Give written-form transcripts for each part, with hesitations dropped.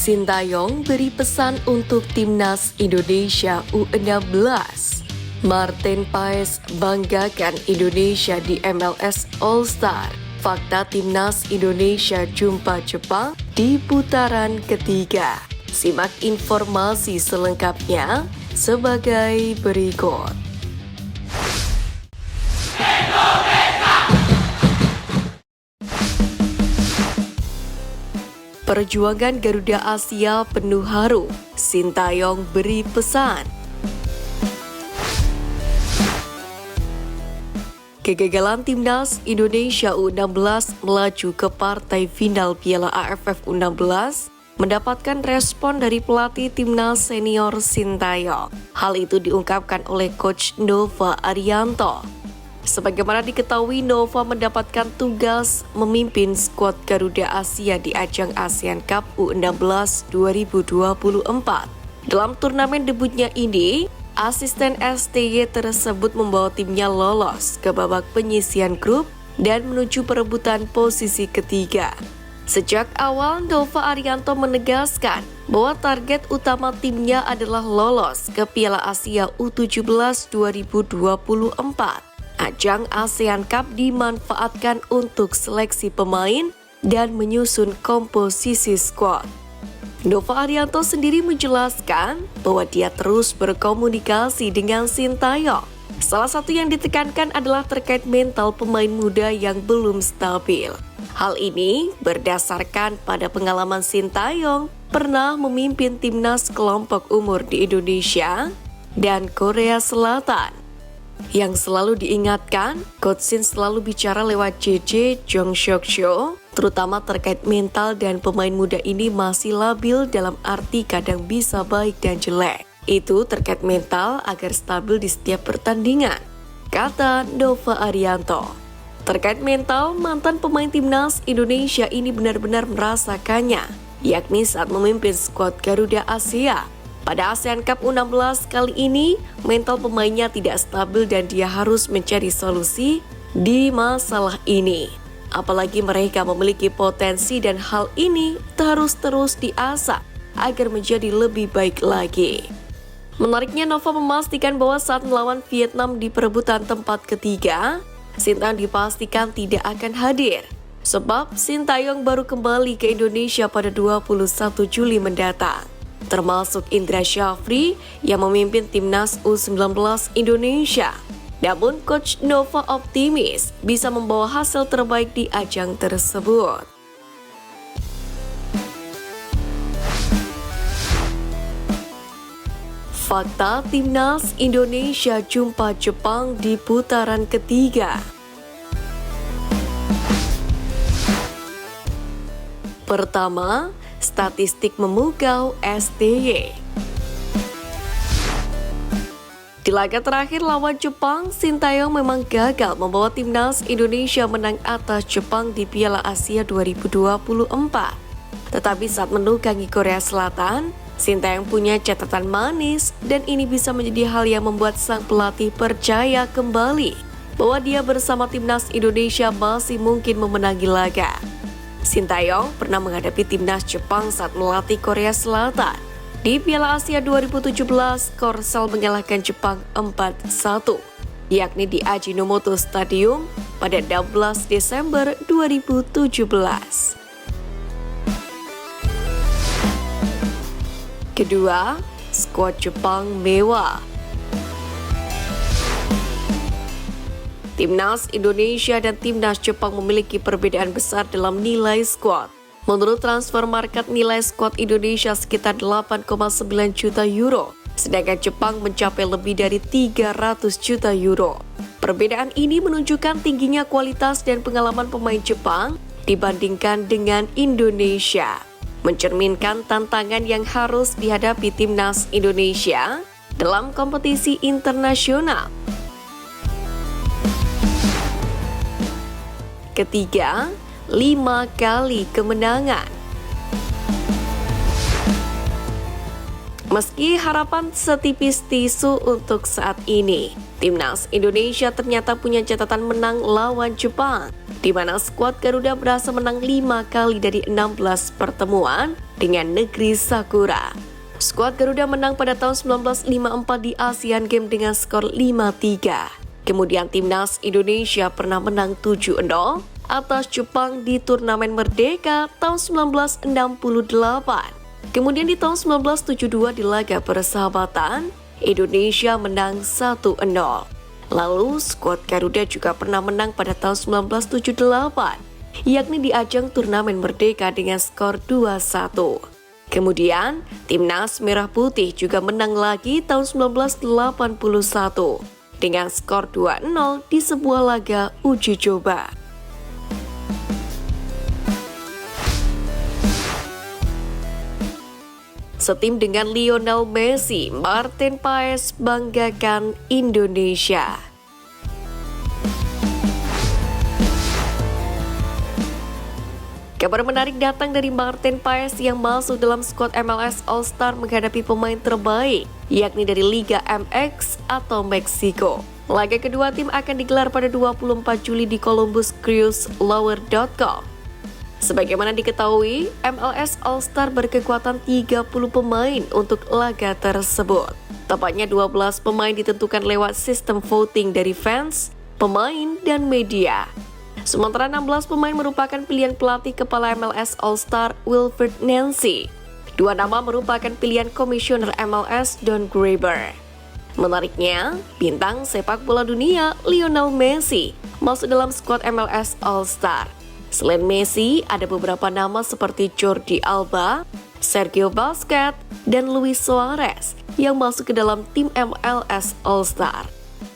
Sintayong beri pesan untuk Timnas Indonesia U16. Martin Paes banggakan Indonesia di MLS All-Star. Fakta Timnas Indonesia jumpa Jepang di putaran ketiga. Simak informasi selengkapnya sebagai berikut. Perjuangan Garuda Asia penuh haru, Sintayong beri pesan. Kegagalan Timnas Indonesia U16 melaju ke partai final Piala AFF U16 mendapatkan respon dari pelatih Timnas senior Sintayong. Hal itu diungkapkan oleh Coach Nova Arianto. Sebagaimana diketahui, Nova mendapatkan tugas memimpin skuad Garuda Asia di ajang ASEAN Cup U16 2024. Dalam turnamen debutnya ini, asisten STY tersebut membawa timnya lolos ke babak penyisihan grup dan menuju perebutan posisi ketiga. Sejak awal, Nova Arianto menegaskan bahwa target utama timnya adalah lolos ke Piala Asia U17 2024. Ajang ASEAN Cup dimanfaatkan untuk seleksi pemain dan menyusun komposisi skuad. Nova Arianto sendiri menjelaskan bahwa dia terus berkomunikasi dengan Sintayong. Salah satu yang ditekankan adalah terkait mental pemain muda yang belum stabil. Hal ini berdasarkan pada pengalaman Sintayong pernah memimpin timnas kelompok umur di Indonesia dan Korea Selatan. Yang selalu diingatkan, Coach Sin selalu bicara lewat JJ Jong Seok Seo, terutama terkait mental dan pemain muda ini masih labil dalam arti kadang bisa baik dan jelek. Itu terkait mental agar stabil di setiap pertandingan, kata Nova Arianto. Terkait mental, mantan pemain Timnas Indonesia ini benar-benar merasakannya, yakni saat memimpin skuad Garuda Asia. Pada ASEAN Cup U16 kali ini, mental pemainnya tidak stabil dan dia harus mencari solusi di masalah ini. Apalagi mereka memiliki potensi dan hal ini harus terus diasah agar menjadi lebih baik lagi. Menariknya, Nova memastikan bahwa saat melawan Vietnam di perebutan tempat ketiga, Sintayong dipastikan tidak akan hadir. Sebab Sintayong baru kembali ke Indonesia pada 21 Juli mendatang. Termasuk Indra Syafri yang memimpin Timnas U19 Indonesia. Namun Coach Nova optimis bisa membawa hasil terbaik di ajang tersebut. Fakta Timnas Indonesia jumpa Jepang di putaran ketiga. Pertama, statistik memukau STY. Di laga terakhir lawan Jepang, Sintayong memang gagal membawa Timnas Indonesia menang atas Jepang di Piala Asia 2024. Tetapi saat menukangi Korea Selatan, Sintayong punya catatan manis dan ini bisa menjadi hal yang membuat sang pelatih percaya kembali bahwa dia bersama Timnas Indonesia masih mungkin memenangi laga. Sintayong pernah menghadapi Timnas Jepang saat melatih Korea Selatan. Di Piala Asia 2017, Korsel mengalahkan Jepang 4-1, yakni di Ajinomoto Stadium pada 16 Desember 2017. Kedua, skuad Jepang mewah. Timnas Indonesia dan Timnas Jepang memiliki perbedaan besar dalam nilai skuad. Menurut transfer market, nilai skuad Indonesia sekitar 8,9 juta euro, sedangkan Jepang mencapai lebih dari 300 juta euro. Perbedaan ini menunjukkan tingginya kualitas dan pengalaman pemain Jepang dibandingkan dengan Indonesia, mencerminkan tantangan yang harus dihadapi Timnas Indonesia dalam kompetisi internasional. Ketiga, 5 kali kemenangan. Meski harapan setipis tisu untuk saat ini, Timnas Indonesia ternyata punya catatan menang lawan Jepang, di mana skuad Garuda berhasil menang 5 kali dari 16 pertemuan dengan negeri Sakura. Skuad Garuda menang pada tahun 1954 di Asian Games dengan skor 5-3. Kemudian Timnas Indonesia pernah menang 7-0 atas Jepang di turnamen Merdeka tahun 1968. Kemudian di tahun 1972 di laga persahabatan, Indonesia menang 1-0. Lalu skuad Garuda juga pernah menang pada tahun 1978, yakni di ajang turnamen Merdeka dengan skor 2-1. Kemudian, Timnas Merah Putih juga menang lagi tahun 1981 dengan skor 2-0 di sebuah laga uji coba. Setim dengan Lionel Messi, Martin Paes banggakan Indonesia. Kabar menarik datang dari Martin Paes yang masuk dalam skuad MLS All-Star menghadapi pemain terbaik, yakni dari Liga MX atau Meksiko. Laga kedua tim akan digelar pada 24 Juli di ColumbusCrews-Lower.com. Sebagaimana diketahui, MLS All-Star berkekuatan 30 pemain untuk laga tersebut. Tepatnya 12 pemain ditentukan lewat sistem voting dari fans, pemain, dan media. Sementara 16 pemain merupakan pilihan pelatih kepala MLS All-Star Wilfried Nancy. 2 nama merupakan pilihan komisioner MLS Don Graber. Menariknya, bintang sepak bola dunia Lionel Messi masuk dalam skuad MLS All-Star. Selain Messi, ada beberapa nama seperti Jordi Alba, Sergio Busquets, dan Luis Suarez yang masuk ke dalam tim MLS All-Star.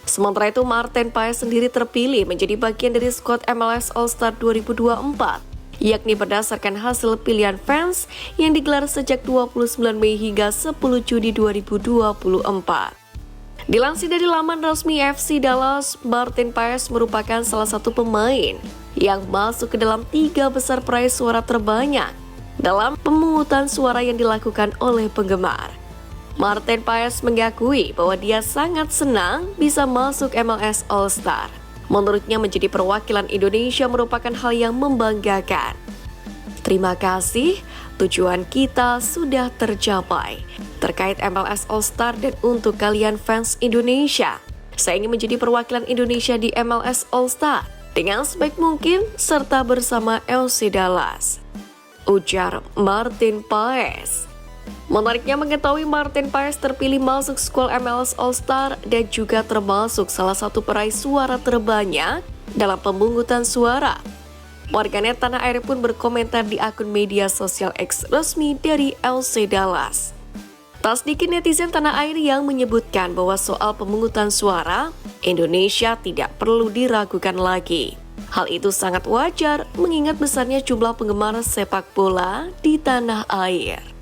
Sementara itu, Martin Paes sendiri terpilih menjadi bagian dari skuad MLS All-Star 2024, yakni berdasarkan hasil pilihan fans yang digelar sejak 29 Mei hingga 10 Juni 2024. Dilansir dari laman resmi FC Dallas, Martin Paes merupakan salah satu pemain yang masuk ke dalam 3 besar peraih suara terbanyak dalam pemungutan suara yang dilakukan oleh penggemar. Martin Paes mengakui bahwa dia sangat senang bisa masuk MLS All-Star. Menurutnya menjadi perwakilan Indonesia merupakan hal yang membanggakan. Terima kasih, tujuan kita sudah tercapai. Terkait MLS All-Star dan untuk kalian fans Indonesia, saya ingin menjadi perwakilan Indonesia di MLS All-Star dengan sebaik mungkin serta bersama FC Dallas, ujar Martin Paes. Menariknya mengetahui Martin Paes terpilih masuk skuad MLS All-Star dan juga termasuk salah satu peraih suara terbanyak dalam pemungutan suara. Warganet tanah air pun berkomentar di akun media sosial X resmi dari FC Dallas. Tak sedikit netizen tanah air yang menyebutkan bahwa soal pemungutan suara, Indonesia tidak perlu diragukan lagi. Hal itu sangat wajar mengingat besarnya jumlah penggemar sepak bola di tanah air.